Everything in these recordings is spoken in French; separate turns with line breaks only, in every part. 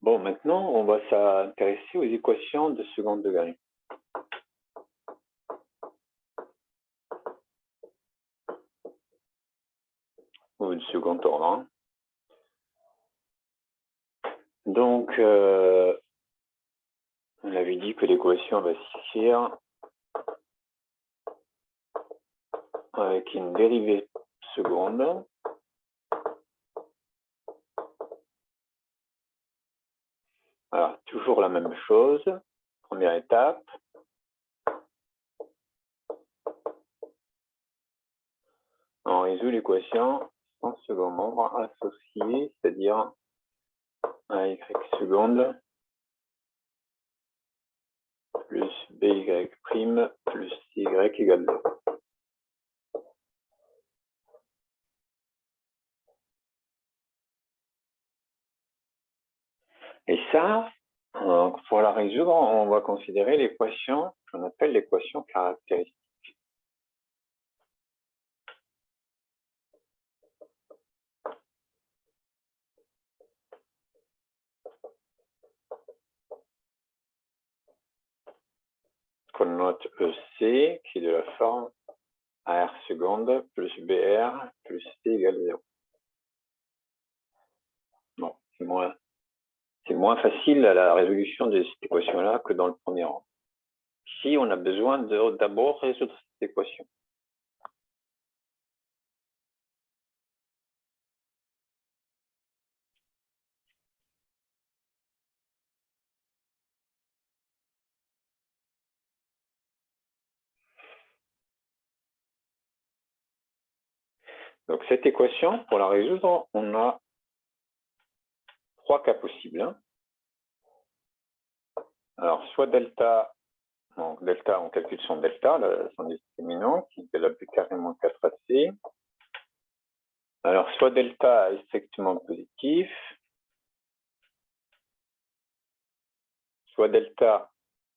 Bon, maintenant, on va s'intéresser aux équations de second degré. Ou de second ordre. Hein. Donc, on avait dit que l'équation va s'écrire avec une dérivée seconde. Alors, toujours la même chose. Première étape. On résout l'équation en second membre associé, c'est-à-dire a y seconde plus by' plus y égale 0. Et ça, pour la résoudre, on va considérer l'équation qu'on appelle l'équation caractéristique. Qu'on note EC, qui est de la forme AR seconde plus BR plus C égale 0. Bon, c'est moins facile à la résolution de cette équation-là que dans le premier rang. Ici, on a besoin d'abord résoudre cette équation. Donc cette équation, pour la résoudre, on a trois cas possibles. Hein. Alors, soit delta, donc delta, on calcule son delta, son discriminant, qui est la plus carrément 4AC. Alors, soit delta est strictement positif, soit delta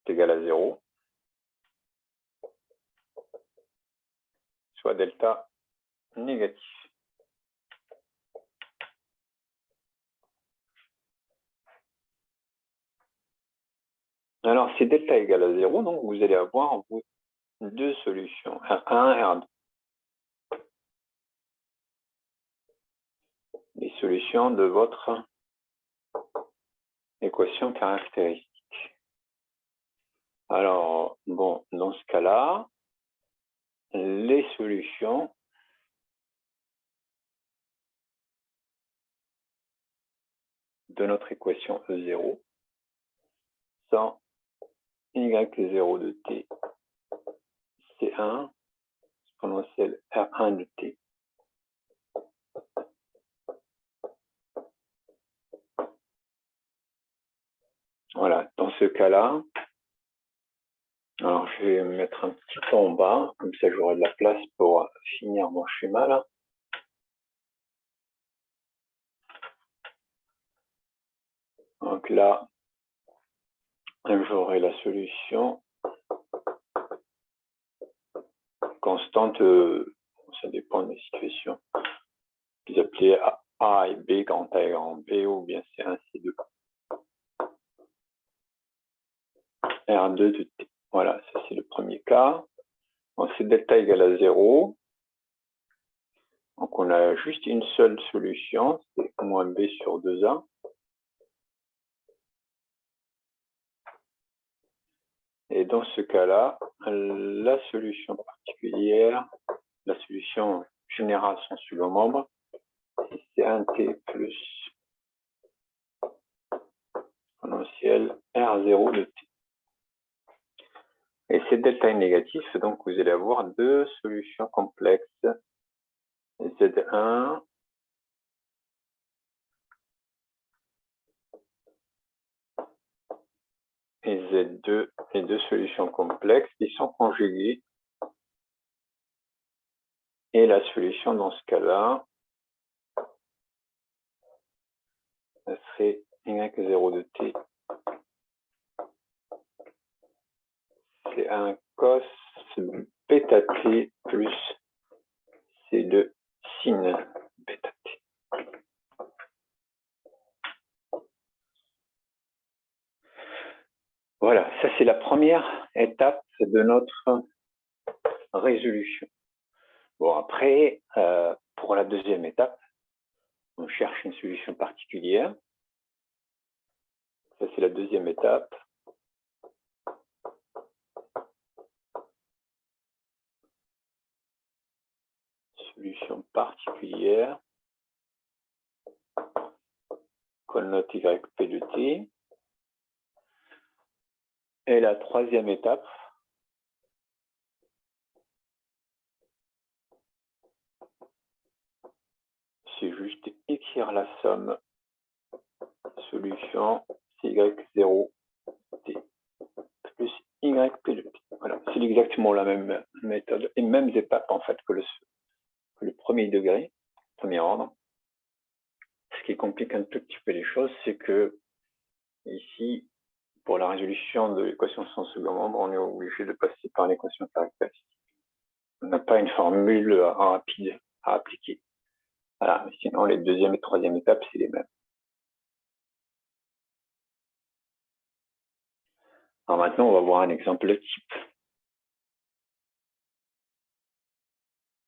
est égal à 0, soit delta négatif. Alors, si delta égale à 0, donc vous allez avoir deux solutions, R1 et R2. Les solutions de votre équation caractéristique. Alors, bon, dans ce cas-là, les solutions de notre équation E0 sont y0 de t, C1, exponentielle R1 de t. Voilà, dans ce cas-là, alors je vais mettre un petit peu en bas, comme ça j'aurai de la place pour finir mon schéma là. Donc là, j'aurai la solution constante, ça dépend des situations. Vous appelez A et B, grand A et grand B, ou bien C1, C2. R2 de T. Voilà, ça c'est le premier cas. Bon, c'est delta égale à 0. Donc on a juste une seule solution, c'est moins B sur 2A. Et dans ce cas-là, la solution particulière, la solution générale sans second membre, c'est un T plus exponentielle R0 de T. Et c'est delta est négatif, donc vous allez avoir deux solutions complexes, Z1 et Z2, et deux solutions complexes qui sont conjuguées. Et la solution dans ce cas-là, ça serait y0 de t. C'est un cos bêta t plus C2 sin bêta t. ça, c'est la première étape de notre résolution. Bon, après, pour la deuxième étape, on cherche une solution particulière. Ça, c'est la deuxième étape. Solution particulière. Connote YP de T. Et la troisième étape, c'est juste écrire la somme solution CY0 T plus YP de T. Voilà, c'est exactement la même méthode et mêmes étapes en fait que le premier degré, premier ordre. Ce qui complique un tout petit peu les choses, c'est que ici, pour la résolution de l'équation sans second ordre, on est obligé de passer par l'équation caractéristique. On n'a pas une formule rapide à appliquer. Voilà, sinon les deuxième et troisième étapes, c'est les mêmes. Alors maintenant, on va voir un exemple type.